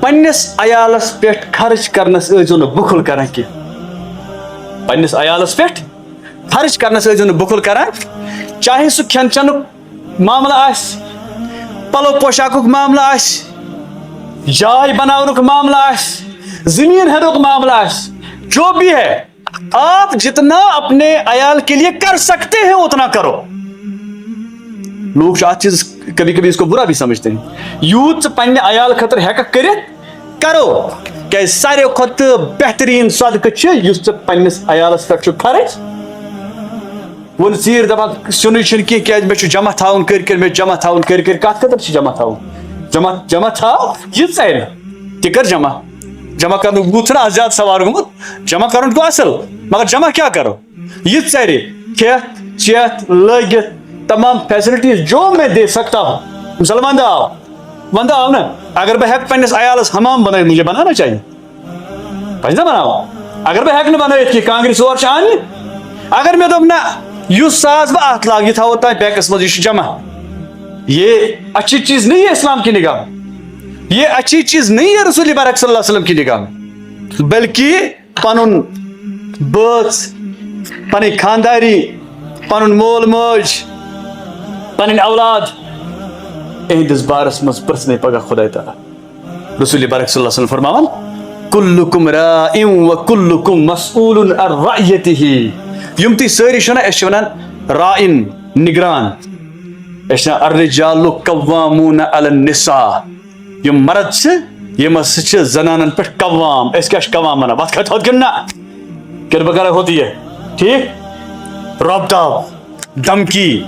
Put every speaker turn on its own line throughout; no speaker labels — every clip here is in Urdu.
پنس عیالس پہ خرچ کرنس ٲسۍزیو نہٕ بخل کران کی پنس عیالس پہ خرچ کرنس ٲسۍزیو نہٕ بخل کران چاہے سُہ کھٮ۪ن چٮ۪نُک معاملہ آسہِ پلو پوشاکُک معاملہ آسہِ جاے بناونُک معاملہ آسہِ زمین ہینُک معاملہ آسہِ جو بھی ہے آپ جتنا اپنے عیال کے لیے کر سکتے ہیں اتنا کرو. لوگ ات چیز کبھی کبھی اس کو برا بھی سمجھتے ہیں. یوت پنہ عیال خاطر ہیکک کرت کرو کہ ساروی کھت بہترین صدقہ چھ پنس عیالس پہ خرچ ون ژیر دپان سن کی مے جمع تھاؤن کر مے جمع تھاؤن کر کت خاطر جمع تھاؤن جمع تھاو یہ ژر تہ کر جمع کرن بوت چھنا زیادہ سوار گومت جمع کرن گو اصل مگر جمع کیا کرو یہ ژر کھیت چیت لگت تمام فیسلٹیز جو میں دے سکتا ہوں مسلمان وندا آو نا اگر بہ ہیک پنس عیالس حمام بنائت مجھے بنانا چاہیے پزِ نا بناو اگر بہ ہیک نہ بنائت کہ کانگرِ سور چھ ان اگر میں دپ نا یس ساز بہ ات لاگ یہ تھاو تہ بیکس مز یہ جمع یہ اچھی چیز نہیں ہے اسلام کی نگاہ میں یہ اچھی چیز نہیں ہے رسول برک صلی اللہ علیہ وسلم کی نگاہ میں بلکہ پنن بٲژ پنٕنۍ خانداری پنن مول موج پنن اولاد اہندس بارس مز پرژھنے پگہ خدا تعالی رسول برک صلی اللہ علیہ وسلم فرماوان کلکم راع وکلکم مسئول عن رعیتہ یم تھی ساری چھنا اس ونان راعن نگران اس الرجال قوامون علی النساء یم مرد چھ یم چھ زنانن پہ قوام اس کیا قوام ونان وقت کھت گننا کر بغیر ہوتی ہے ٹھیک رب داب دھمکی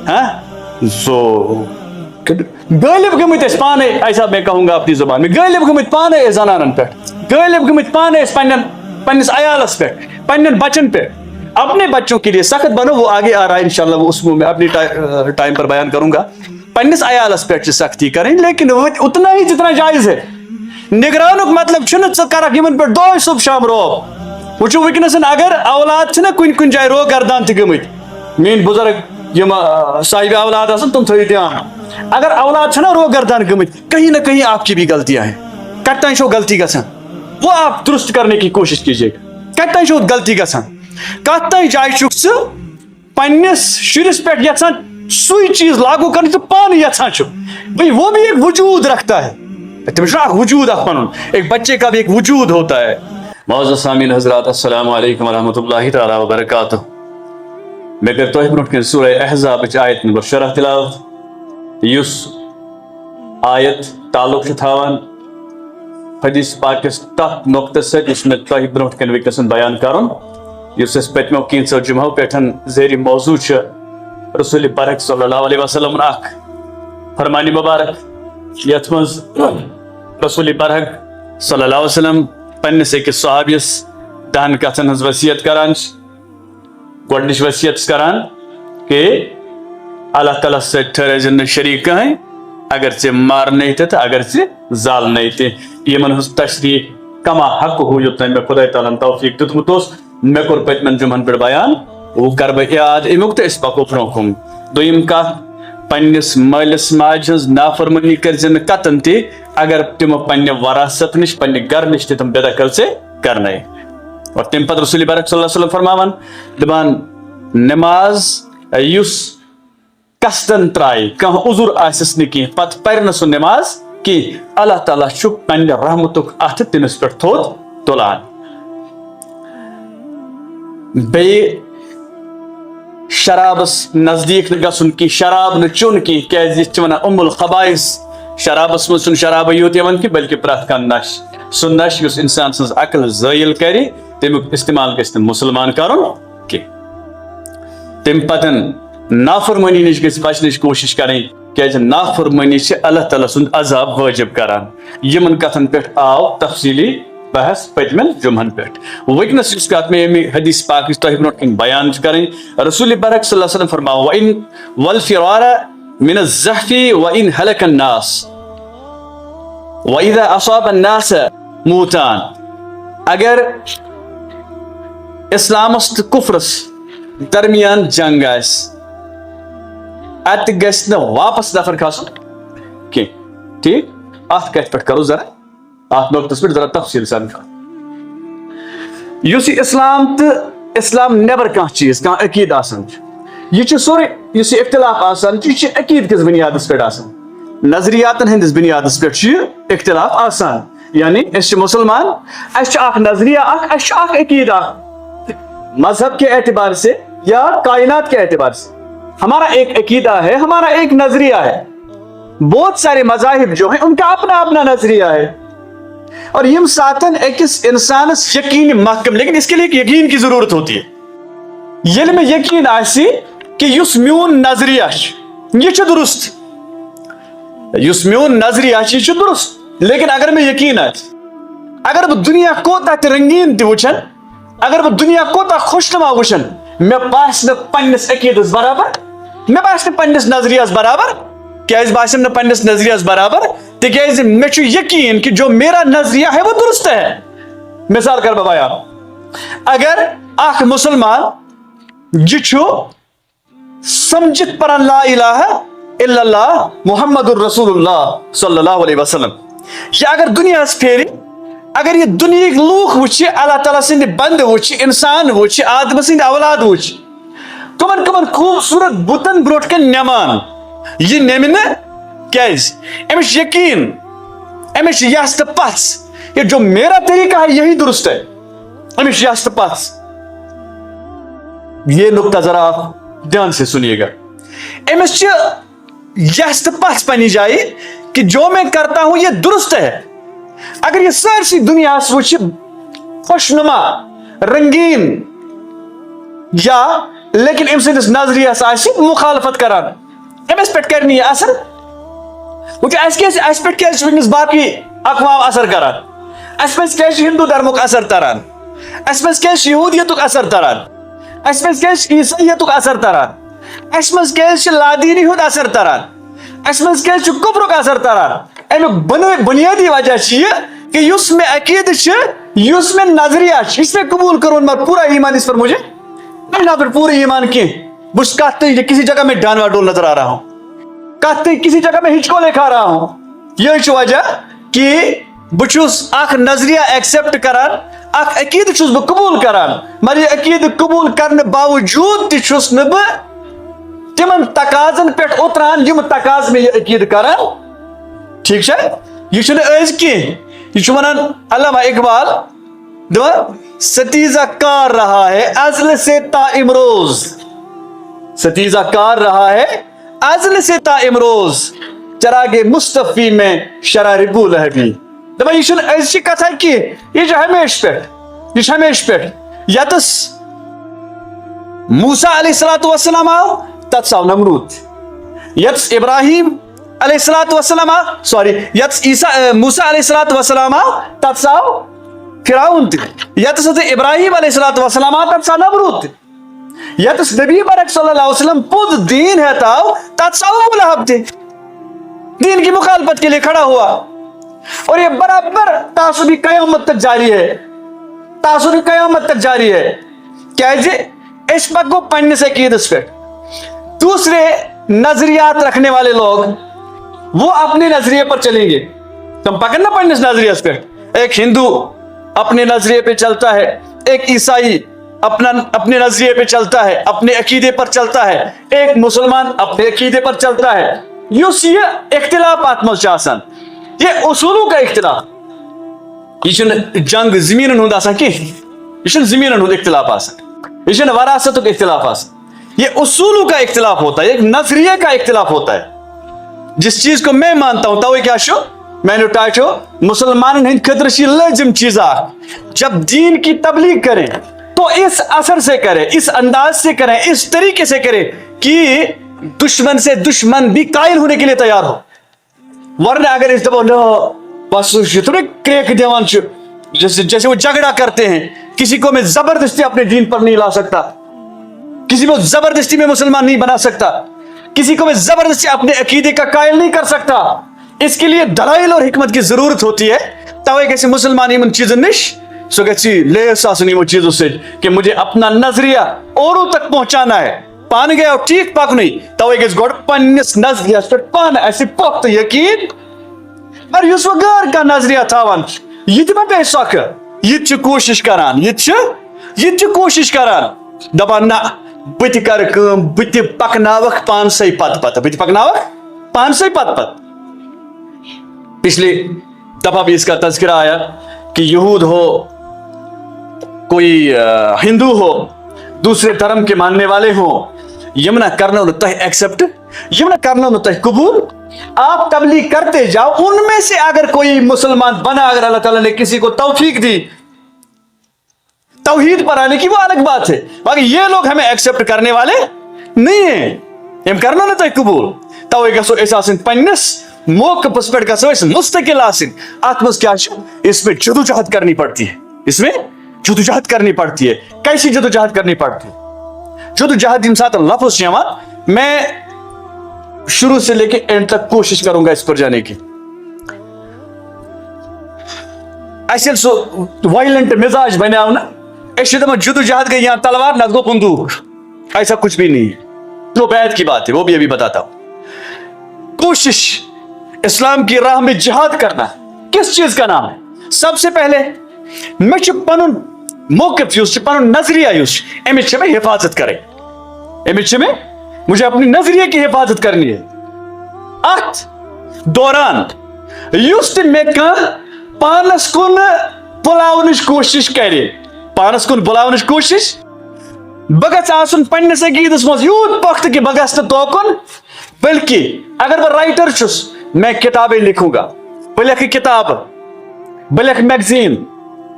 ہاں زو غالب گمت پانے ایسا میں کہوں گا اپنی زبان میں غالب گمت پانے زنانن پہ غالب گمت پانے پنس عیالس پہ پنن بچن پہ اپنے بچوں کے لیے سخت بنو وہ آگے آ رہا ہے انشاءاللہ وہ اس میں اپنی ٹائم پر بیان کروں گا پنس عیالس پہ سختی کریں لیکن اتنا ہی جتنا جائز ہے نگرانک مطلب چھنہ ژٕ کرکھ یمن پہ دۄہے صبح شام روب وچھو ونکسن اگر اولاد چھنہ کن جائے رو گردان تہ گمت میٲنۍ بزرگ یم صاحب اولاد آسن تم تھٲیِو دھیان اگر اولاد چھنہ رو گردان گمت کہیں نہ کہیں آپ کی بھی غلطیاں ہیں کتھ تانۍ چھو غلطی گژھان وہ آپ درست کرنے کی کوشش کیجیے کتھ تانۍ چھو غلطی گژھان کتھ تانۍ جائے چھُکھ ژٕ پننس شرس پہ یژھان سوئی چیز لاگو کرنے تو پانے یژھان چھُ بھائی وہ بھی ایک وجود رکھتا ہے تمس وجود پن ایک بچے کا بھی ایک وجود ہوتا ہے. معزز سامعین حضرات السلام علیکم ورحمۃ اللہ تعالیٰ وبرکاتہ. میں کر تہ برونٛٹھ کن سورہ احزاب آیت نمبر 10 تلاوت یس آیت تعلق تھاوان حدیث پاکس تک نقطس ست اس میں تہ برونٛٹھ کن ونکسن بیان کرن یس اس پتمو کینژو جمعو پہ زیر موضوع رسول برک صلی اللہ علیہ وسلم اخ فرمانی مبارک یت مز رسول برک صلی اللہ علیہ وسلم پنس أکس صحابیس 10 کتن ہز وصیت کران گۄڈنِچ وصیت کران کہ اللہ تعالیٰ ستۭۍ ٹھہرٲیزِ نہٕ شریٖک کٕہٕنۍ اگر ژےٚ مارنے تہِ تہٕ اگر ژےٚ زالنے تہِ یمن ہٕنٛز تشریح کما حق ہو یوٚتام مےٚ خۄداے تعالیٰ ہن توفیٖق دیُتمُت اوس مےٚ کوٚر پٔتمٮ۪ن جمعن پٮ۪ٹھ بیان وہ کر بہٕ یاد امیُک تہٕ أسۍ پکو برونٛہہ کُن. دوٚیِم کتھ پننس مٲلِس ماجہِ ہٕنٛز نافرمٲنی کٔرزِ نہٕ قطن تہِ اگر تِم پننہِ وراثت نش پننہِ گرٕ نش تہِ تِم بے دخل ژےٚ کرنے. اور تمہِ پتہٕ رسول برک صلی اللہ علیہ وسلم فرماوان دپان نماز یس قصدن ترائے کانٛہہ عذر آسٮ۪س نہٕ کینٛہہ پتہٕ پرِ نہٕ سُہ نماز کینٛہہ اللہ تعالیٰ چھُ پننہِ رحمتُک اتھٕ تٔمِس پٮ۪ٹھ تھوٚد تُلان. بیٚیہِ شرابس نزدیٖک نہٕ گژھُن کینٛہہ شراب نہٕ چیوٚن کینٛہہ کیازِ یتھ چھِ ونان الخبائث شرابس منٛز چھُنہٕ شرابے یوت یِوان کینٛہہ بلکہِ پرٛٮ۪تھ کانٛہہ نشہٕ سُہ نشہٕ یُس انسان سٕنٛز عقل زٲیِل کرِ تمیُک استعمال گژھِ نہٕ مُسلمان کرُن کینٛہہ. تمہِ پتہٕ نافرمٲنی نش گژھِ بچنٕچ کوٗشش کرٕنۍ کیازِ نافرمٲنی چھِ اللہ تعالیٰ سُنٛد عذاب وٲجب کران. یِمن کتھن پٮ۪ٹھ آو تفصیٖلی بحث پٔتمٮ۪ن جمعن پٮ۪ٹھ. وٕنکٮ۪نس یُس کتھ مےٚ اَمہِ حدیث پاکٕچ تۄہہِ برونٛٹھ کَنۍ بیان چھِ کرٕنۍ رسول برک صلی اللہ علیہ وسلم فرماو والفرار من الزحف وإن هلك الناس وإذا أصاب الناس موتان. اگر اسلامس تہٕ کفرس درمیان جنگ آسہِ اتہِ گژھِ نہٕ واپس نفر کھسُن کینٛہہ. ٹھیٖک اتھ کتھ پٮ۪ٹھ کرو ذرا ات نقطس پہ ذرا تفصیل سان یس اسلام تو اسلام نیبر کان چیز کان عقید آسان یہ سورے اس اختلاف آسان یہ عقید کس بنیاد پہ آسان نظریاتن ہندس بنیاد پہ اختلاف آسان یعنی اس مسلمان اس نظریہ اس عقید مذہب کے اعتبار سے یا کائنات کے اعتبار سے ہمارا ایک عقیدہ ہے ہمارا ایک نظریہ ہے بہت سارے مذاہب جو ہیں ان کا اپنا اپنا نظریہ ہے اور یم ساتن ایکس انسان یقین محکم لیکن اس کے لیے ایک یقین کی ضرورت ہوتی ہے یل میں یقین آسی کہ یس میون نظریہ یہ درست یس میون نظریہ یہ درست لیکن اگر میں یقین اگر بہ دنیا کوتا تہ رنگین تہ وچھن اگر بہ دنیا کوتا خوشنما وچھن میں باس نہ پنس عقیدس برابر میں باس نہ پنس نظریہس برابر کیاز باسم نہ پنس نظریہس برابر تکیاز میں چھو یقین کہ جو میرا نظریہ ہے وہ درست ہے مثال کر بابایا اگر اخ مسلمان یہ چھو سمجھت پران لا الہ الا اللہ محمد الرسول اللہ صلی اللہ علیہ وسلم یہ اگر دنیا پھیری اگر یہ دنیا لوک وچھ اللہ تعالیٰ سند بند وچھ انسان وچھ آدم سند اولاد وچھ کمن کمن خوبصورت بتن بروٹ کے نمان یہ نمن کیز امش یقین امش یس تو پس یہ جو میرا طریقہ ہے یہی درست ہے امش یس تو پس یہ نقطہ ذرا آپ دھیان سے سنیے گا امش یس تو پس پنی جائے کہ جو میں کرتا ہوں یہ درست ہے اگر یہ سارسی دنیا وچھ خوشنما رنگین یا لیکن ام سندس نظریہ مخالفت کران امس پہ کرنی یہ اثر اس پہ ونکس باقی اقوام اثر کران اس پہ ہندو دھرمک اثر تران اس پہ یہودیتک اثر تران اس پہ عیسائیتک اثر تران اس مز لادینی ہند اثر تران اس مز کفرک اثر تران امیک بنیادی وجہ یہ کہ یس میں عقید یس میں نظریہ اس میں قبول کرون مگر پورا ایمان اس پر مجھے نہیں نہ پھر پورا ایمان کی بس کہتے کسی جگہ میں ڈانوا ڈول نظر آ رہا ہوں کہتے کسی جگہ میں ہچکو لے کھا رہا ہوں یہ وجہ کہ بچوس اخ نظریہ ایکسپٹ کران اخ عقید چھس بہ قبول کران مگر یہ عقید قبول کرنے باوجود تہ چھس نہ بہ تمن تقاضن پہ اتران یم تقاض میں یہ عقید کران ٹھیک ہے یہ چھنہ از کی یہ ونان علامہ اقبال ستیزہ کار رہا ہے ازل سے تا امروز ستیزہ کار رہا ہے ازل سے تا امروز چراغ مصطفی میں شرار بو لہبی دپان یہ چھنہ از کی کتھا کی یہ چھ ہمیش پہ یتس موسیٰ علیہ السلام آو تتس آو نمرود یتس ابراہیم علیہ السلام یتس موسیٰ علیہ السلام آو تتس آو فرعون یتس ابراہیم علیہ السلام آو تتس آو نمرود یتس نبی برک صلی اللہ علیہ وسلم پود دین ہے تاو تتس آو ابو لہب دین کی مخالفت کے لیے کھڑا ہوا اور یہ برابر تعصبی قیامت تک جاری ہے کیا جی اس پک کو پڑھنے سے عقیدت پہ دوسرے نظریات رکھنے والے لوگ وہ اپنے نظریے پر چلیں گے تم پکڑنا پڑھنے سے نظریے پہ ایک ہندو اپنے نظریے پہ چلتا ہے ایک عیسائی اپنے نظریے پہ چلتا ہے اپنے عقیدے پر چلتا ہے ایک مسلمان اپنے عقیدے پر چلتا ہے یہ اختلافات مز آسان یہ اصولوں کا اختلاف یہ جنگ زمین ہند آسان کی یہ زمین ہند اختلاف آسان یہ وراثت کا اختلاف آسان یہ اصولوں کا اختلاف ہوتا ہے ایک نظریے کا اختلاف ہوتا ہے جس چیز کو میں مانتا ہوں تو کیا شو میں نے ٹائٹو مسلمان ہند خطر سی لازم چیزا جب دین کی تبلیغ کریں تو اس اثر سے کریں اس انداز سے کریں اس طریقے سے کریں کہ دشمن سے دشمن بھی قائل ہونے کے لیے تیار ہو ورنہ اگر اس دفعہ بس تھوڑے کریک دیوان جیسے وہ جھگڑا کرتے ہیں کسی کو میں زبردستی اپنے دین پر نہیں لا سکتا کسی کو زبردستی میں مسلمان نہیں بنا سکتا کسی کو میں زبردستی اپنے عقیدے کا قائل نہیں کر سکتا اس کے لیے دلائل اور حکمت کی ضرورت ہوتی ہے توے کیسے مسلمان ان چیزوں نش سو گچھی لے ساسنی وہ چیزوں سے کہ مجھے اپنا نظریہ اوروں تک پہنچانا ہے پان گیا اور ٹھیک پاک نہیں توے گیس گوڑ پنس نظریہ پر پان ایسی پخت یقین مگر یُس وۄنۍ غٲر کانٛہہ نظریہ تھاوان چھُ یہِ تہِ ما پیٚیہِ سۄکھٕ یہِ تہِ چھُ کوٗشِش کران یہِ تہِ چھُ کوٗشِش کران دپان نہ بہٕ تہِ کرٕ کٲم بہٕ تہِ پکناوکھ پانسٕے پتہٕ بہٕ تہِ پکناوکھ پانسٕے پتہٕ پچھلے دفعہ بھی اس کا تذکرہ آیا کہ یہود ہو کوئی ہندو ہو دوسرے دھرم کے ماننے والے ہوں یم نہ کرنا تہ ایکسپٹ یم نہ کرنا تہ قبول آپ تبلیغ کرتے جاؤ ان میں سے اگر کوئی مسلمان بنا اگر اللہ تعالیٰ نے کسی کو توفیق دی توحید پر آنے کی وہ الگ بات ہے باقی یہ لوگ ہمیں ایکسپٹ کرنے والے نہیں ہیں یم کرنا نہ تہ قبول توے گژھو أسۍ آسٕنۍ پننس موقفس پہ گھو مستقل ات مز کیا اس میں جدوجہد کرنی پڑتی ہے اس میں جدوجہد کرنی پڑتی ہے کیسی جدوجہد کرنی پڑتی ہے جدوجہد یم سات لفظ میں شروع سے لے کے اینڈ تک کوشش کروں گا اس پر جانے کی ایسے سو وائلنٹ مزاج بناو نا ایسے دم جدوجہد گئی یہاں تلوار نہ گو بندوق ایسا کچھ بھی نہیں ہے وہ بیعت کی بات ہے وہ بھی ابھی بتاتا ہوں کوشش اسلام کی راہ میں جہاد کرنا کس چیز کا نام ہے سب سے پہلے میں پنن موقف پنن نظریہ امچ میں حفاظت کرے امچ میں مجھے اپنی نظریے کی حفاظت کرنی ہے ات دوران یس میں پانس کن بلاونچ کوشش کرے پانس کن بلاونچ کوشش بہ گھن پنس عقیدس مز یوت پخت کہ بہ گھس توکن بلکہ اگر بہ رائٹر چھس میں کتابیں لکھوں گا بہ لکھ کتاب بہ لکھ میگزین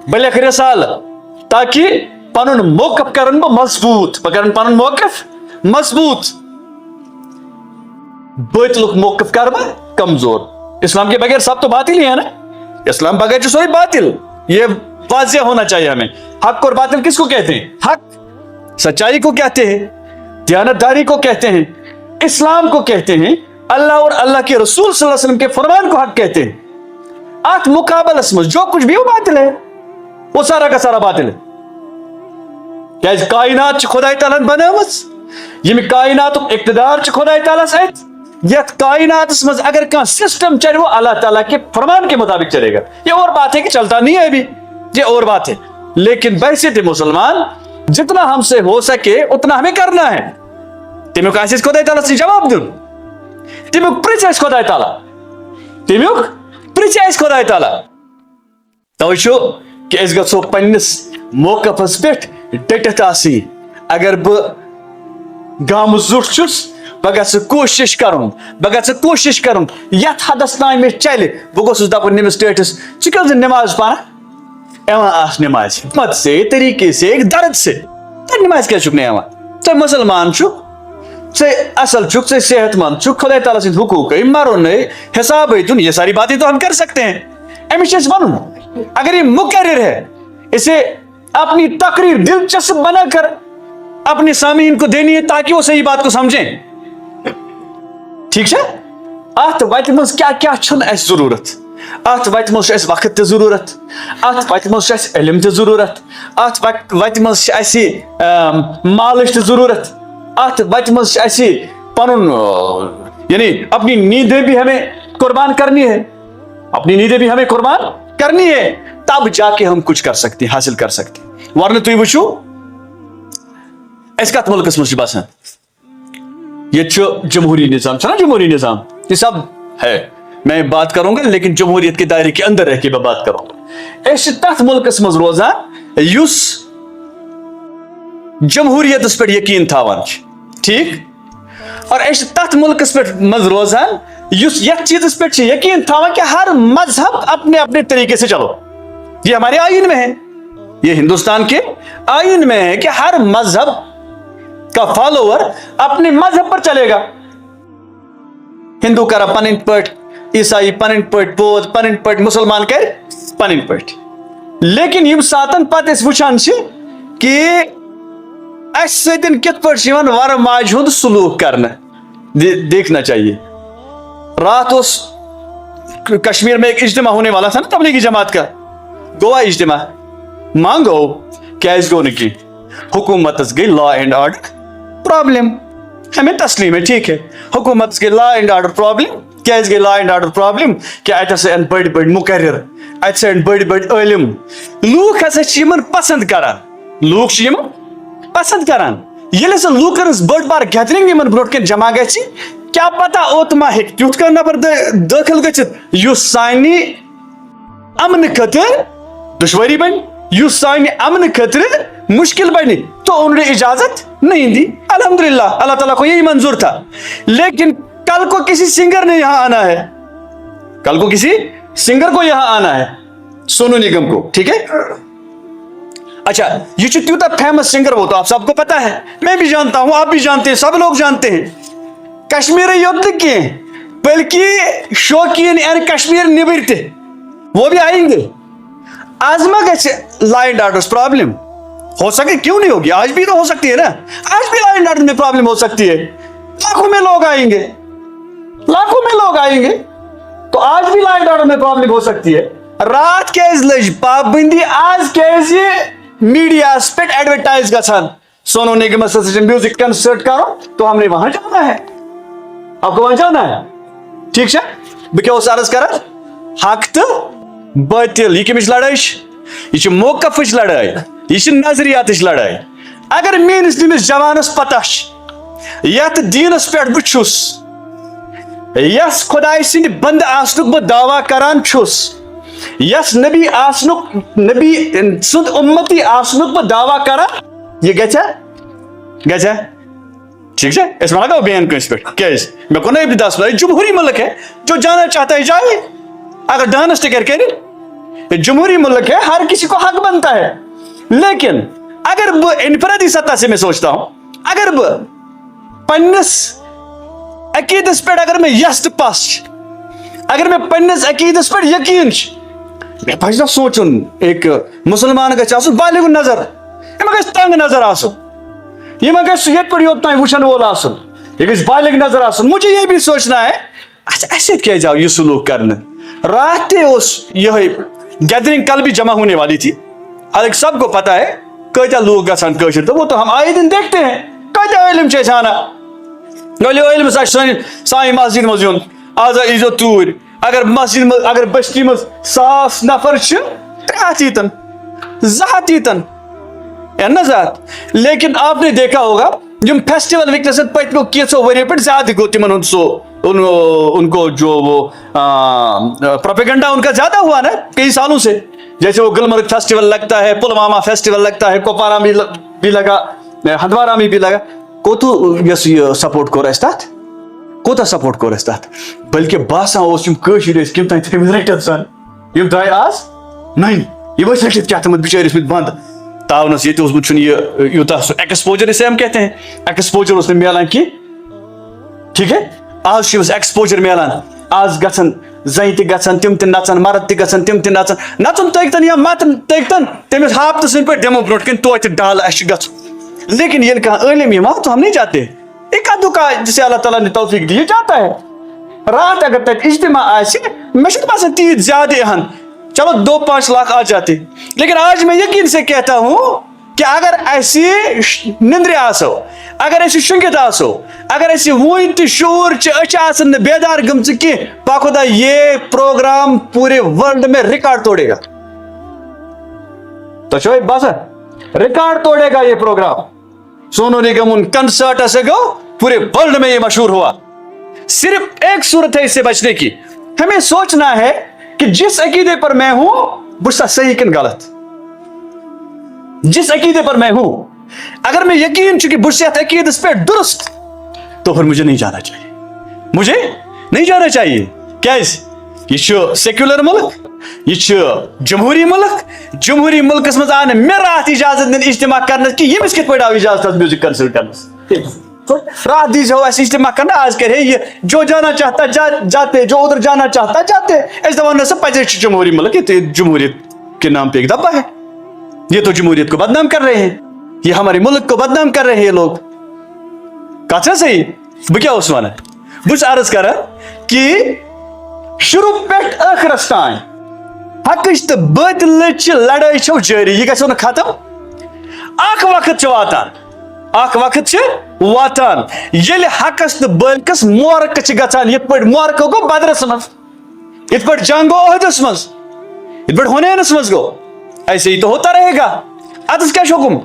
بہ لکھ رسالہ تاکہ پنن موقف کرن بہ مضبوط بہ کرن پنن موقف مضبوط باطلک موقف کر بہ کمزور اسلام کے بغیر سب تو باطل ہی ہے نا اسلام بغیر جو سوئی باطل یہ واضح ہونا چاہیے ہمیں حق اور باطل کس کو کہتے ہیں حق سچائی کو کہتے ہیں دیانتداری کو کہتے ہیں اسلام کو کہتے ہیں اللہ اور اللہ کے رسول صلی اللہ علیہ وسلم کے فرمان کو حق کہتے ہیں آت مقابل اسمس جو کچھ بھی وہ باطل ہے وہ سارا کا سارا باطل ہے کیا کائنات خدای تعالیٰ بنامس یم کائنات اقتدار خدای تعالیٰ سات یت کائنات مز اگر کان سسٹم چلے وہ اللہ تعالیٰ کے فرمان کے مطابق چلے گا یہ اور بات ہے کہ چلتا نہیں ہے ابھی یہ اور بات ہے لیکن بحثیت مسلمان جتنا ہم سے ہو سکے اتنا ہمیں کرنا ہے تمیک آس خدای تعالیٰ سے جواب دن تمیک پرچ آس خدای تعالیٰ تمیک پرچ آس خدای تعالیٰ توجہ کہ اس گژھو پننس موقفس پہ ڈٹت آسی اگر بہ گام زٹ چھس بہ گژھٕ کوشش کرُن یتھ حدس تام مےٚ چلہِ بہ گوٚژھُس دپُن نٔمِس ٹٲٹھِس ژٕ کیٛازِ نماز پران یِوان آس نماز حکمت سے طریقے سے ایک درد سے ژٕ نماز کیٛازِ چھُکھ نہٕ یِوان ژٕ مسلمان چھُکھ ژٕ اصل چھُکھ ژٕ صحت مند چھُکھ خدای تعالیٰ سٕنٛدۍ حقوٗقے مرُنٕے حسابے دیُن یہ ساری باتیں تو ہم کر سکتے ہیں أمِس چھُ اَسہِ وَنُن اگر یہ مقرر ہے اسے اپنی تقریر دلچسپ بنا کر اپنے سامعین کو دینی ہے تاکہ وہ صحیح بات کو سمجھیں ٹھیک ہے ات وتہ مز کیا کیا چھن اس ضرورت ات وتہ مز اس وقت تہ ضرورت ات وتہ مز اس علم تہ ضرورت ات وتہ مز اس مالش تہ ضرورت ات وتہ مز اس پنن یعنی اپنی نیندیں بھی ہمیں قربان کرنی ہے اپنی نیندیں بھی ہمیں قربان کرنی ہے تب جا کے ہم کچھ کر سکتے ہیں حاصل کر سکتے ہیں ورنہ تھی وچھو اس کت ملکس مجھ باسان یہ جمہوری نظام نا جمہوری نظام یہ سب ہے میں بات کروں گا لیکن جمہوریت کے دائرے کے اندر رہ کے میں بات کروں گا اس تت ملکس مز روزان یس جمہوریت پہ یقین تھاوان ٹھیک اور اس تت ملکس پہ مز روزان یس یت چیز پہ یقین تھاوان کہ ہر مذہب اپنے اپنے طریقے سے چلو یہ ہمارے آئین میں ہے یہ ہندوستان کے آئین میں ہے کہ ہر مذہب کا فالوور اپنے مذہب پر چلے گا ہندو کرا پنن پٹ عیسائی پنن پٹ بود پنن پٹ مسلمان کر پنن پٹ لیکن یم ساتن پتہ اس وچھان کہ اس سن کت پٹ ور ماج ہند سلوک کرنا دیکھنا چاہیے رات اس کشمیر میں ایک اجتماع ہونے والا تھا نا تبلیغی جماعت کا گوا اجتماع مانگو کیس گو نکی حکومت گئی لا اینڈ آرڈر پرابلم ہمیں تسلیم ہے ٹھیک ہے حکومت کے لا اینڈ آرڈر پرابلم کیٛازِ گٔے لا اینڈ آرڈر پرابلم کہ اتہِ ہسا یِن بٔڑۍ بٔڑۍ مُقرر اتہِ ہسا یِن بٔڑۍ بٔڑۍ عٲلم لوٗکھ ہسا چھِ یِمن پسند کران لوٗکھ چھِ یِمن پسند کران ییٚلہِ ہسا لوٗکن ہٕنٛز بٔڑ بار گیدرنگ یِمن برونٛٹھ کَنۍ جمع گژھِ کیٛاہ پتہ اوٚت ما ہیٚکہِ تیُتھ کانٛہہ نفر دٲخل گٔژھِتھ یُس سانہِ امنہٕ خٲطرٕ دشواری بنہِ یُس سانہِ امنہٕ خٲطرٕ مشکل بنے تو انہوں نے اجازت نہیں دی. الحمدللہ اللہ تعالیٰ کو یہی منظور تھا. لیکن کل کو کسی سنگر نے یہاں آنا ہے, کل کو کسی سنگر کو یہاں آنا ہے, سونو نگم کو, ٹھیک ہے. اچھا یہ جو تیوتا فیمس سنگر وہ تو آپ سب کو پتا ہے, میں بھی جانتا ہوں, آپ بھی جانتے ہیں, سب لوگ جانتے ہیں. کشمیر یوت کے بلکہ شوقین یعنی کشمیر نبر تھے وہ بھی آئیں گے. آزما گھے لا اینڈ آرڈر پرابلم ہو سکے, کیوں نہیں ہوگی, آج بھی تو ہو سکتی ہے نا, آج بھی لا اینڈ آرڈر میں پرابلم ہو سکتی ہے. لاکھوں میں لوگ آئیں گے, لاکھوں میں لوگ آئیں گے, تو آج بھی لا اینڈ آرڈر میں پرابلم ہو سکتی ہے. رات کیز لج پابندی, آج کیز یہ میڈیا پہ ایڈورٹائز گژھان سونو نگم سے میوزک کنسرٹ کرو تو ہم نے وہاں جانا ہے, آپ کو وہاں جانا ہے, ٹھیک ہے. بہ کیا عرض کران, حق تو باطل یہ کمچ لڑائی, یہ موقفچ لڑائی, یہ نظریات لڑائی. اگر میس نمس جوانس پتہ یت دینس پہ بہ چھس, یس خدائے سند بند آسنک بہ دعویٰ کران چھس, یس نبی آسنک نبی سند امتی آسنک بہ دعویٰ کران, یہ گھا ٹھیک ہے. اس میں لگاؤ بین کنس پہ, کیز میں کو نہیں دس جمہوری ملک ہے, جو جانا چاہتا ہے جائے, اگر ڈانس تہ کرے, جمہوری ملک ہے, ہر کسی کو حق بنتا ہے. لیکن اگر وہ انفرادی سطح سے میں سوچتا ہوں, اگر وہ پنس عقیدس پہ اگر میں یس تو پس, اگر میں پنس عقیدس پہ یقین, میں پہ سوچن ایک مسلمان گھس بالغ نظر, یہ گھس تنگ نظر آسن, یہ گھس یت پہ یوت تین وچن وول آسن, یہ گھس بالغ نظر آسن. مجھے یہ بھی سوچنا ہے اچھا ایسے کیا جاؤ یہ سلوک کرنے. رات یہ گیدرنگ کل بھی جمع ہونے والی تھی, حالانکہ سب کو پتا ہے کتیا لوگ گھان قشر, تو وہ تو ہم آئے دن دیکھتے ہیں کتیا علم آنا. علم سان مسجد مز یون آز ایزو توٗرۍ, اگر مسجد مز اگر بستی مز 100 نفر 3 یتن 2 یتن نا زیادہ. لیکن آپ نے دیکھا ہوگا یم فیسٹیول ونکس پتمو کینچو ؤریو پہ زیادہ گو تمن سو ان کو جو وہ پروپیگنڈا ان کا زیادہ ہوا نا کئی سالوں سے. جیسے وہ گلمرگ فیسٹیول لگتا ہے, پلوامہ فیسٹیول لگتا ہے, کپوارہ میں بھی لگا, ہندوارہ میں بھی لگا. کوتو یس یہ سپورٹ کور اس تات, کوتا سپورٹ کور اس تات, بلکہ باسان اس یم کشر اس کم تان تھمت رٹت سان یم درائے آز نہیں, یہ وس رٹت کیا تمت بچارس مت بند تاونس یہ اوسمت چھن یہ یوتا ایکسپوجر اسے ہم کہتے ہیں, ایکسپوجر اس نے ملان کی, ٹھیک ہے. آج چھس ایکسپوجر ملان, آج گژھن زن تہ گژھن تم تہ نژن, مرد تہ گژھن تم تہ نژن, نژن تگتن یا متن تگتن, تمس ہاپتہ سن پہ دمو برونٹ کن توتہ ڈال اس گژھن. لیکن یل کانٛہہ عالم یوان تو ہم نہیں جاتے, ایک دکا جسے اللہ تعالیٰ نے توفیق دی جاتا ہے. رات اگر تک اجتماع آسے میں چھُ باسان تیت زیادہ ہن, چلو 2-5 لاکھ آ جاتے. لیکن آج میں یقین سے کہتا ہوں کہ اگر ایسی نندرے آسو, اگر ایسی شنگت آسو, اگر ایسی وین تہ شعور اچھ آسن بیدار گمچ کی, باخدا یہ پروگرام پورے ورلڈ میں ریکارڈ توڑے گا. تو چھو باسا ریکارڈ توڑے گا یہ پروگرام. سونو نگم ان کنسرٹ سے گو پورے ورلڈ میں یہ مشہور ہوا. صرف ایک صورت ہے اس سے بچنے کی, ہمیں سوچنا ہے کہ جس عقیدے پر میں ہوں بسا صحیح کن غلط, جس عقیدے پر میں ہوں اگر میں یقین چونکہ بشیت عقیدت پہ درست, تو پھر مجھے نہیں جانا چاہیے, مجھے نہیں جانا چاہیے. کیس یہ سیکولر ملک, یہ جمہوری ملک, جمہوری ملکس مز آن مے رات اجازت دن اجتماع کرنے کی, یمس کت پہ آو اجازت میوزک کنسرٹ کرنس. رات دیجو ایسے اجتماع کرنا, آج کرے یہ جو جانا چاہتا جاتے, جو ادھر جانا چاہتا جاتے. اس دفعہ سے پزے جمہوری ملک, یہ جمہوریت کے نام پہ ایک دبا ہے, یہ تو جمہوریت کو بدنام کر رہے ہیں, یہ ہمارے ملک کو بدنام کر رہے ہیں یہ لوگ. کہا صحیح بہ کیا اس وانا بس عرض کرا کہ شروع پیٹ آخرس تان حقچ تو باطلچ لڑائی چھو جاری, یہ گژھو نہ ختم. اخ وقت چھ واتان, اخ وقت چھ واتان یل حقس تو بلکس مورک گژھان یت پٲٹھۍ مورکو گو بدرس مز یت پٲٹھۍ جنگ گو عہدس مز یت پٲٹھۍ ہنینس مز گو ایسے ہی تو ہوتا رہے گا. اتس کیا حکم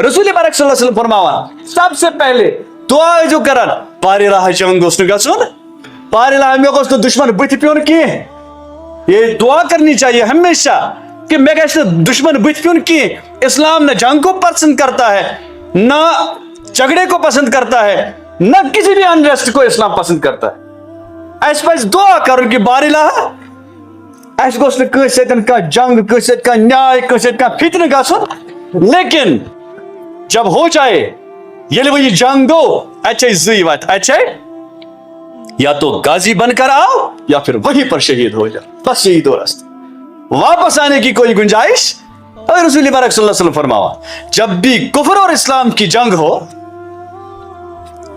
رسول پاک صلی اللہ علیہ وسلم فرماوان سب سے پہلے دعا جو کران پارِ راہ جنگ گوس نہٕ گژھُن پارِ راہ مےٚ گوٚژھ نہٕ دشمن بٕتھِ پیوٚن کینٛہہ یہ دعا کرنی چاہیے ہمیشہ کہ میں گژھِ نہٕ دشمن بٕتھِ پیوٚن کینٛہہ. اسلام نہ جنگ کو پسند کرتا ہے نہ جھگڑے کو پسند کرتا ہے نہ کسی بھی انریسٹ کو اسلام پسند کرتا ہے. اس پہ دعا کرو کہ بارِ راہ اس گوٚژھ نہٕ کٲنٛسہِ سۭتۍ کانٛہہ جنگ کٲنٛسہِ سۭتۍ کانٛہہ نیاے کٲنٛسہِ سۭتۍ کانٛہہ فتنہٕ گژھُن. لیکن جب ہو جائے ییٚلہِ وۄنۍ یہ جنگ گوٚو اتہِ چھِ زٕے وتہِ اتہِ چھِ یا تو غازی بن کر آؤ یا پھر وہیں پر شہید ہو جاؤ. بس یہی دو راستے واپس آنے کی کوئی گنجائش. اور رسول پاک صلی اللہ علیہ وسلم فرماوا جب بھی کفر اور اسلام کی جنگ ہو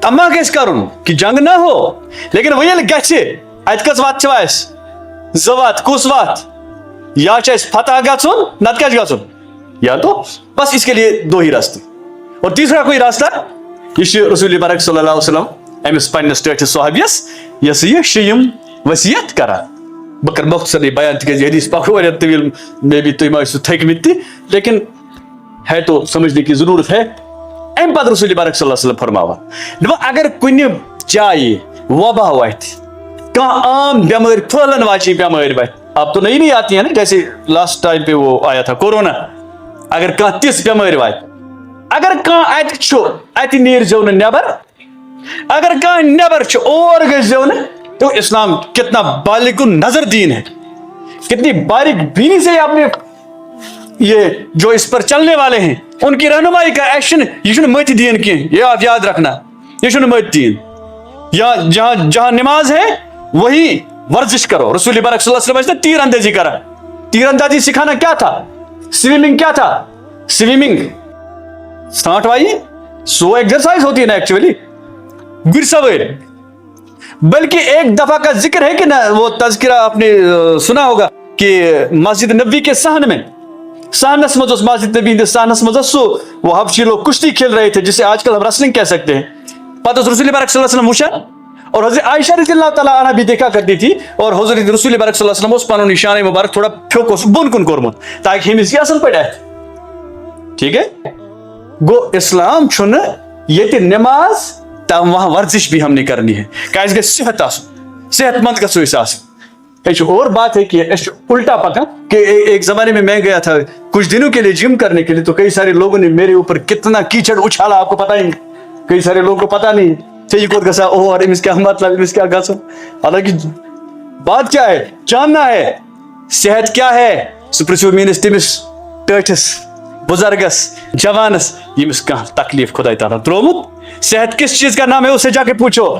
تما گژھِ کرُن کہ جنگ نہ ہو لیکن وہ ییٚلہِ گژھِ اتہِ کٔژ وتھ چھِ اسہِ زٕ وتھ کُس وتھ یا چھِ اسہِ فتح گژھُن نتہٕ کیٛاہ چھُ گژھُن یا تو بس اس کے لیے دو ہی راستے. اور تیسرا کوئی راستہ یہ چھُ رسول پاک صلی اللہ علیہ وسلم امس پننس ٹٲٹھس صحابیس یس یہ شیم وصیت کران. بہ کر مختصر بیان تکیازِ حدیث پاک واریاہ طویل مے بھی تُہۍ ما ٲسِو تھٔکمٕتۍ تہِ لیکن ہے تو سمجھنے کی ضرورت ہے. ام پتہٕ رسول پاک صلی اللہ علیہ وسلم فرماوان دپان اگر کُنہِ جایہِ وبا وتھِ کانٛہہ عام بیمٲرۍ پھٔہلن واجیٚنۍ بیمٲرۍ وتھِ اب تو نئی نہیں آتی ہے نا جیسے لاسٹ ٹائم پہ وہ آیا تھا کورونا اگر کانٛہہ تِژھ بیمٲرۍ واتہِ اگر کانٛہہ اتہِ چھُ اتہِ نیٖرزیٚو نہٕ نیبر اگر کانٛہہ نیبر چھُ اور گژھزیٚو نہٕ تو اسلام کتنا بالغ نظر دین ہے کتنی باریک بینی سے اپنے یہ جو اس پر چلنے والے ہیں ان کی رہنمائی کا ایکشن یہ چھُنہٕ مٔتۍ دین کینٛہہ یہ آپ یاد رکھنا یہ چھُنہٕ مٔتۍ دین. یا جہاں نماز ہے وہی ورزش کرو. رسول پاک صلی اللہ علیہ وسلم تیر اندازی کرا. تیر اندازی سکھانا کیا تھا سوئمنگ کیا تھا سوئمنگ سانٹ وائی سو ایکسرسائز ہوتی ہے نا ایکچولی گر سواری. بلکہ ایک دفعہ کا ذکر ہے کہ نا وہ تذکرہ آپ نے سنا ہوگا کہ مسجد نبی کے صحن میں صحنس مز مسجد نبی ہندس صحنس مز سو وہ حبشی لوگ کشتی کھیل رہے تھے جسے آج کل ہم ریسلنگ کہہ سکتے ہیں. پتہ رسول پاک صلی اللہ علیہ وسلم وچھا اور حضرت عائشہ رضی اللہ تعالیٰ عنہ بھی دیکھا کرتی تھی اور حضرت رسول پاک صلی اللہ علیہ وسلم اس پنن نشان مبارک تھوڑا پھیوک بن کن کورمت تاکہ ہمس یہ اصل پہ ٹھیک ہے. گو اسلام چھُنہ ییٚتہِ نماز تم وہاں ورزش بھی ہم نے کرنی ہے کیازِ گژھِ صحت آسُن صحت مند گژھو أسۍ آسٕنۍ. اور بات ہے کہ الٹا پکا کہ ایک زمانے میں گیا تھا کچھ دنوں کے لیے جم کرنے کے لیے تو کئی سارے لوگوں نے میرے اوپر کتنا کیچڑ اچھالا آپ کو پتا ہی نہیں. کئی سارے لوگوں کو پتا نہیں یہ کوت گژھا اور امس کیا مطلب امس کیا گژھو. حالانکہ بات کیا ہے جاننا ہے صحت کیا ہے سُہ پرژھِو میٲنِس تٔمِس ٹٲٹھِس بزرگس جوانس ییٚمِس کانٛہہ تکلیف خدا تعالیٰ ترومت. صحت کس چیز کا نام ہے اسے جا کے پوچھو.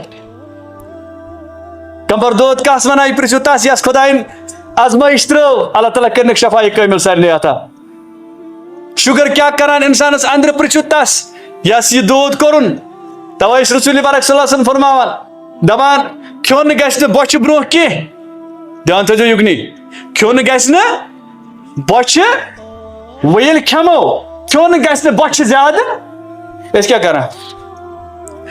کمر دود کس ونان یہ پرژھِو تس یس خداین آزمائش ترٲو اللہ تعالیٰ کرنک شفا کامل سارنٕے عطا. شُگر کیا کران انسانس اندر پرژھِو تس یس یہ دود کورُن. توے رسول پاک صلی اللہ علیہ وسلم فرماوان دپان کھیوٚن گژھِ نہٕ بۄچھِ برونٛہہ کینٛہہ. دھیان تھٲیزیو یُکنی کھیوٚن گژھِ نہٕ بۄچھِ وۄنۍ ییٚلہِ کھٮ۪مو کھیوٚن گژھِ نہٕ بۄچھِ زیادٕ. أسۍ کیٛاہ کران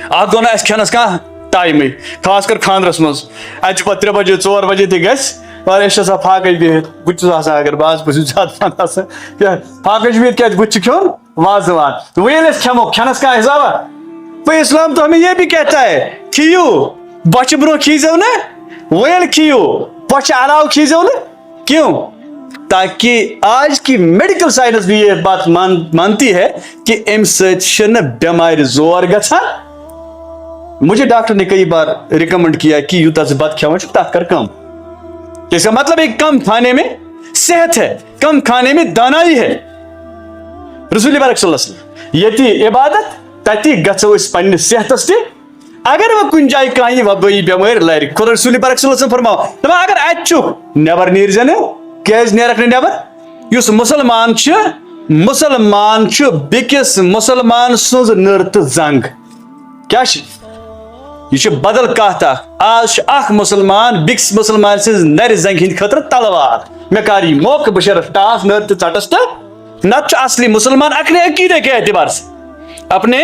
اتھ گوٚو نہٕ اَسہِ کھٮ۪نس کانٛہہ ٹایمٕے خاص کر خاندرس منٛز اتہِ چھُ پتہٕ 3 بجے 4 بجے تہِ گژھِ اور أسۍ چھِ آسان پھاکَے بِہِتھ بہٕ چھُس آسان اگر بہٕ بہٕ چھُس زیادٕ پہن آسان پھاکَے چھُ بِہِتھ کیٛازِ بُتھِ چھُ کھیوٚن وازوان وۄنۍ ییٚلہِ أسۍ کھٮ۪مو کھٮ۪نس کانٛہہ حسابا. تو اسلام تو ہمیں یہ بھی کہتا ہے کھیو بۄچھِ برونٛہہ کھیزیو نہٕ وۄنۍ ییٚلہِ کھیو بۄچھِ علاوٕ کھیزیو نہٕ کیوں تاکہ آج کی میڈیکل سائنس بھی یہ بات مانتی ہے کہ ام سۭتۍ چھنہٕ بیمارِ زور گژھان. مجھے ڈاکٹر نے کئی بار ریکمنڈ کیا کہ یوتاہ ژٕ بتہٕ کھٮ۪وان چھُکھ تتھ کر کم. اس کا مطلب ایک کم کھانے میں صحت ہے کم کھانے میں دانائی ہے. رسول پاک صلی اللہ علیہ وسلم ییٚتہِ عبادت تتی گژھو أسۍ پننِس صحتس تہِ. اگر وۄنۍ کُنہِ جایہِ کانٛہہ یہِ وبٲیی بیمٲرۍ لرِ خۄدا رسول پاک صلی اللہ علیہ وسلم فرماو دپان اگر اتہِ چھُکھ نٮ۪بر نیٖرزِ نہٕ. کیازِ نیرکھ نہٕ نٮ۪بر یُس مُسلمان چھُ بیٚکِس مُسلمان سٕنٛز نٔر تہٕ زنٛگ کیاہ چھِ یہ چھُ بدل کتھ اکھ. آز چھُ اکھ مُسلمان بیٚکِس مُسلمان سٕنٛز نرِ زنٛگہِ ہٕنٛدِ خٲطرٕ تلوار مےٚ کر یہِ موقعہٕ بہٕ شیرس ٹاس نٔر تہٕ ژٹس تہٕ نتہٕ چھُ اصلی مُسلمان اپنے عقیدے کے اعتبار سے اپنے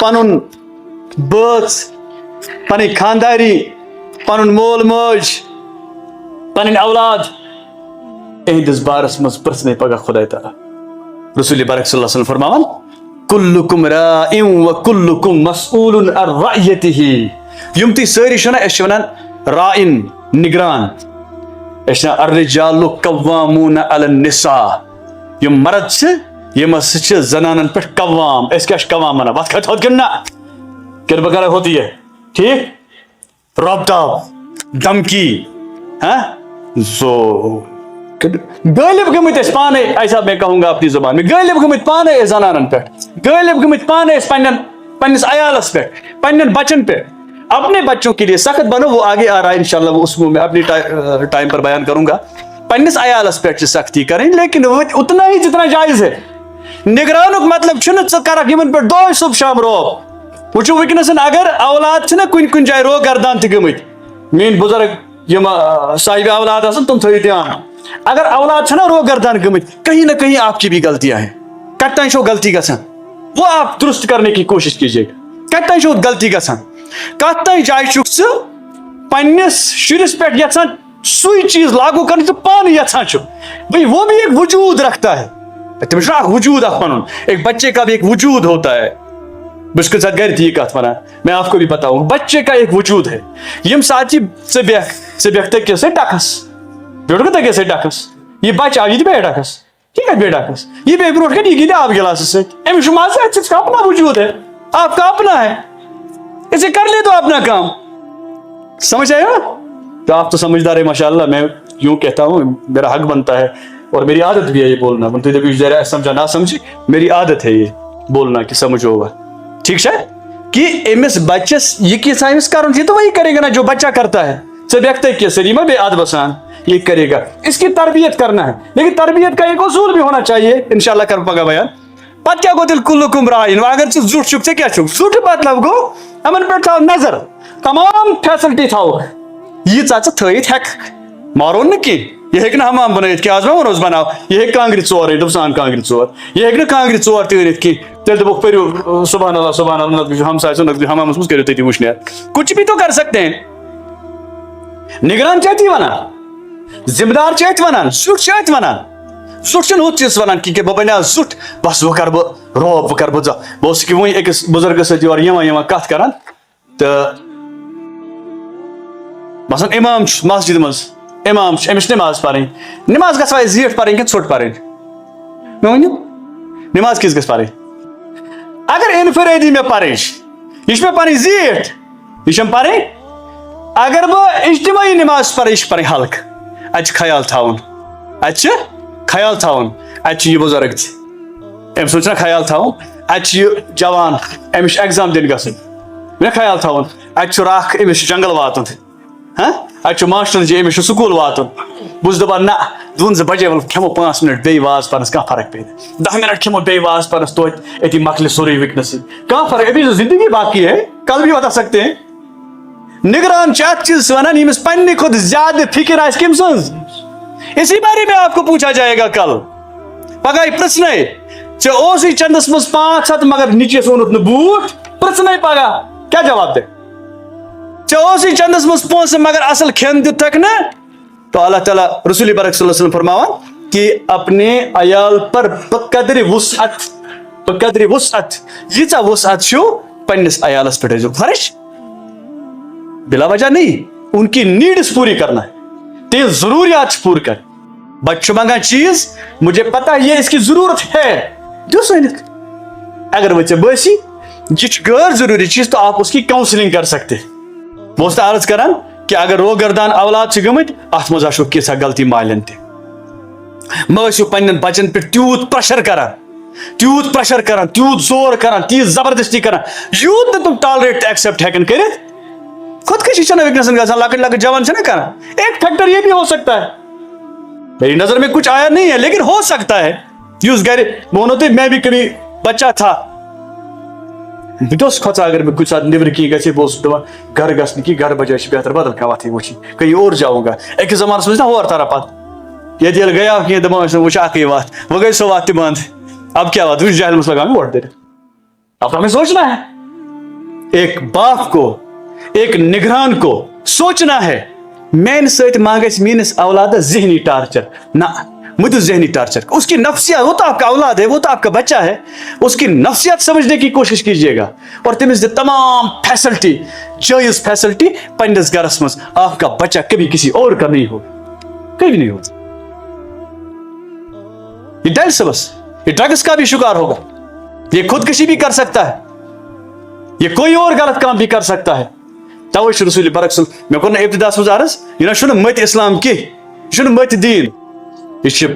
پنن بٲژ، پنٕنۍ خانداری، پنن مول موج، پنٕنۍ اولاد اہندس بارس مز پرژھنے پگہ خدا تعالیٰ. رسول برک صلی اللہ علیہ وسلم فرماوان کلکم راع وکلکم مسئول عن رعیتہ. یم تھی ساری چھنا اس ونان راعن نگران، اس الرجال قوامون علی النساء. یم مرد چھ یم ہسا زنانن پہ قوام. اس کیا قوام ونان؟ وت کھت ہوت گننا کر بغیر ہوتی ہے ٹھیک، رب تاب دھمکی، ہاں زو غالب گمت پانے. ایسا میں کہوں گا اپنی زبان میں، غالب گمت پانے زنانن پہ، غالب گمت پانے پنس عیالس پہ، پنن بچن پہ. اپنے بچوں کے لیے سخت بنو، وہ آگے آ رہا ہے انشاءاللہ، وہ اس میں اپنی ٹائم پر بیان کروں گا. پنس عیالس پہ سختی کریں، لیکن اتنا ہی جتنا جائز ہے. نگرانک مطلب چھنہ ژٕ کرکھ یمن پہ دۄہے صبح شام روب. وچھو ونکسن اگر اولاد چھنہ کن جائے رو گردان تہ گمت، میٲنۍ بزرگ یم صاحب اولاد آسن تم تھٲیِو دھیان. اگر اولاد چھنا رو گردان گمت، کہیں نہ کہیں آپ کی بھی غلطیاں ہیں. کتھ تام چھو غلطی گژھان، وہ آپ درست کرنے کی کوشش کیجیے گا. کتھ تام چھو غلطی گژھان، کتھ تام جائے چھُکھ ژٕ پننس شرس پہ یژھان سوئی چیز لاگو کرنے تو پانے یژھان چھُ. بھائی وہ بھی ایک وجود رکھتا ہے، تمس چھُ اکھ وجود اکھ پنن. ایک بچے کا بھی ایک وجود ہوتا ہے. بس کے ساتھ گھر تھی یہ کہت ونان، میں آپ کو بھی بتاؤں بچے کا ایک وجود ہے. یم ساتھ ژٕ بیکھ تکیس سے ٹکس، بیٹھ گا تکیس سے ٹکس. یہ بچہ آو یہ بیٹھ ٹکس، یہ کت بیٹھ ٹکس، یہ بے برونٹ کن یہ گنٛدِ آب گلاس سے. امس مزہ، اس کا اپنا وجود ہے، آپ کا اپنا ہے، اسے کر لے تو اپنا کام. سمجھ آئے نا؟ تو آپ تو سمجھدار ہے ماشاءاللہ. میں یوں کہتا ہوں میرا حق بنتا ہے اور میری عادت بھی ہے یہ بولنا. ذرا سمجھا نہ سمجھی، میری عادت ہے یہ بولنا کہ سمجھو ہوگا. ٹھیک ہے کہ امس بچس یہ کس امس کرن یہ تو وہی کرے گا نا جو بچہ کرتا ہے. ژٕ بیکھ تٔکیہِ سۭتۍ بے ادب سان یہ کرے گا. اس کی تربیت کرنا ہے، لیکن تربیت کا ایک اصول بھی ہونا چاہیے. انشاءاللہ کر پگہ بیان. پتہ کیا گو تیل کلکم راعین. اگر ژٕ زیُٹھ چھُکھ ژےٚ کیاہ چھُکھ؟ زیُٹھ مطلب گو یمن پہ تھاو نظر، تمام فیسلٹی تھاو. یہ ژٕ تھٲیِتھ ہیٚکھ، مارون نہ کینٛہہ. یہ ہیٚکہِ نہٕ حمام بنٲیِتھ کینٛہہ. آز ما ووٚنُس بناو، یہ ہیٚکہِ کانٛگرِ ژور أنِتھ. دوٚپُس کانٛگرِ ژور. یہ ہیٚکہِ نہٕ کانٛگرِ ژور تہِ أنِتھ کینٛہہ. تیٚلہِ دوٚپُکھ پٔرِو سبحان اللہ سبحان اللہ، نتہٕ گژھِو ہمساے سُنٛد، نتہٕ گژھِو حمامس منٛز کٔرِو تٔتی وٕشنیر. کچھ بھی تو کر سکتے ہیں. نگران چھِ أتھی ونان، ذمہ دار چھِ أتھۍ ونان، زیُٹھ چھِ أتھۍ ونان. زیُٹھ چھُنہٕ ہُتھ چیٖز ونان کہِ بہٕ بنیٛاو زیُٹھ بس وۄنۍ کرٕ بہٕ روب، وۄنۍ کرٕ بہٕ بہٕ اوسُس کہِ وۄنۍ أکِس بُزرگس سۭتۍ یورٕ یِوان کتھ کران، تہٕ مثلاً امام چھُ مسجد منٛز، امام چھُ، أمِس چھِ نماز پرٕنۍ. نماز گژھوا اَسہِ زیٖٹھ پرٕنۍ کِنہٕ ژھوٚٹ پرٕنۍ؟ مےٚ ؤنِو نماز کِژھ گژھِ پرٕنۍ؟ اگر انفرٲدی مےٚ پرٕنۍ چھِ، یہ چھِ مےٚ پرٕنۍ زیٖٹھ، یہ چھم پرٕنۍ. اگر بہٕ اجتماعی نماز پرٕ، یہ چھِ پرٕنۍ ہلکہٕ. اتہِ چھُ خیال تھاوُن، اتہِ چھُ خیال تھاوُن. اتہِ چھُ یہِ بُزرگ تہِ، أمۍ سُنٛد چھُنہ خیال تھاوُن. اتہِ چھُ یہِ جوان، أمِس چھُ ایگزام دِنہِ گژھُن، مےٚ خیال تھاوُن. اتہِ چھُ رکھ، أمِس چھُ جنگل واتُن. اتہِ چھُ ماسٹر جی، أمِس چھُ سکوٗل واتُن. بہٕ چھُس دپان نہ 2 بجے ول کھٮ۪مو 5 منٹ بیٚیہِ واز پرنس، کانٛہہ فرق پیٚیہِ نہٕ. 10 منٹ کھٮ۪مو بیٚیہِ واز پرنس، توتہِ أتی مۄکلہِ سورُے وٕنکیٚنسٕے، کانٛہہ فرق. ابھی جو زندگی باقی ہے، کل بھی بتا سکتے ہیں. نگران چھِ اتھ چیٖز ونان ییٚمِس پننہِ کھۄتہٕ زیادٕ فکر آسہِ کٔمۍ سٕنٛز. اسی بارے میں آپ کو پوچھا جائے گا کل. پگہ پرژھنے ژےٚ اوسُے چندس منٛز 500 مگر نِچس اوٚنُتھ نہٕ بوٗٹھ، پرژھنے پگہ کیٛاہ جواب دِ. ژےٚ اوسُے چندس منٛز پونٛسہٕ مگر اصل کھٮ۪ن دِتھکھ نہٕ. تو اللہ تعالیٰ رسول برک صلی اللہ علیہ وسلم فرماوان کہ اپنے عیال پر بقدر وسعت ییٖژاہ وسعت چھُ پننس عیالس پٮ۪ٹھ ٲسۍزیو خرچ. بلا وجہ نہیں، ان کی نیڈس پوری کرنا ہے، تیز ضروریات پوری کر. بچہ منگان چیز، مجھے پتا یہ اس کی ضرورت ہے، جو سنت. اگر وہ ژےٚ بٲسی یہ چھُ غیر ضروری چیز تو آپ اس کی کاؤنسلنگ کر سکتے. بہٕ اوسُس عرض کران کہ اگر رو گردان اولاد چھِ گٔمٕتۍ، اتھ منٛز آسیو کینٛژھا غلطی مالٮ۪ن تہِ. مہ ٲسِو پننٮ۪ن بچن پٮ۪ٹھ تیوٗت پریشر کران، تیوٗت زور کران، تیٖژ زبردستی کران یوٗت نہٕ تِم ٹالریٹ تہٕ ایکسپٹ ہٮ۪کن کٔرِتھ. خودکشی چھنہ وٕنکیٚنس گژھان، لۄکٕٹۍ لۄکٕٹۍ جوان چھنہ کران. ایک فیکٹر یہ بھی ہو سکتا ہے، میری نظر میں کچھ آیا نہیں ہے لیکن ہو سکتا ہے. یُس گرِ بہٕ وَنو تۄہہِ میں بھی کبھی بچہ تھا، بہٕ تہِ اوسُس کھۄژان اگر بہٕ کُنہِ ساتہٕ نیبرٕ کِنۍ گژھِ، بہٕ اوسُس دپان گرٕ گژھنہٕ کینٛہہ، گرٕ بجاے چھِ بہتر بدل کانٛہہ وتھٕے وٕچھِنۍ، کہیں اور جاؤں گا. أکِس زمانس منٛز نا ہور تران پتہٕ یہ دل گیا کہ دماغ وہ اکی وات وہ گئی سو وات بند اب کیا بات اس جہل میں لگا ووٹ دے اب ہمیں سوچنا ہے ایک باپ کو ایک نگران کو سوچنا ہے مین سۭتۍ ما گژھِ میٲنِس اولادس ذہنی ٹارچر نہ مت ذہنی ٹارچر اس کی نفسیات وہ تو آپ کا اولاد ہے وہ تو آپ کا بچہ ہے اس کی نفسیات سمجھنے کی کوشش کیجیے گا اور تمس دے تمام فیسلٹی جائز فیسلٹی پنس گھرس مز آپ کا بچہ کبھی کسی اور کا نہیں ہوگا کبھی نہیں ہوگا یہ ڈیل سبس یہ ڈرگس کا بھی شکار ہوگا یہ خودکشی بھی کر سکتا ہے یہ کوئی اور غلط کام بھی کر سکتا ہے توے رسول برک میں کور ابتداس مز عرض یہ مت اسلام کی یہ مت دین یہ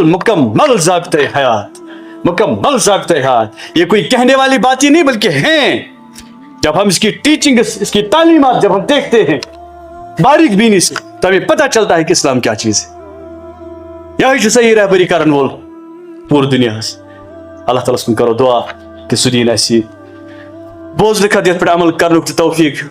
مکمل ضابطۂ حیات مکمل ضابطۂ حیات یہ کوئی کہنے والی بات ہی نہیں بلکہ ہیں جب ہم اس کی ٹیچنگ اس کی تعلیمات جب ہم دیکھتے ہیں باریک بینی سے تو ہمیں پتہ چلتا ہے کہ اسلام کیا چیز ہے یہ صحیح رہبری کرن وول پور دنیا اللہ تعالیٰ کن کرو دعا کہ سہ دین اسی بوزنہٕ خٲطرٕ یتھ پٮ۪ٹھ عمل کرنُک تہِ توفیٖق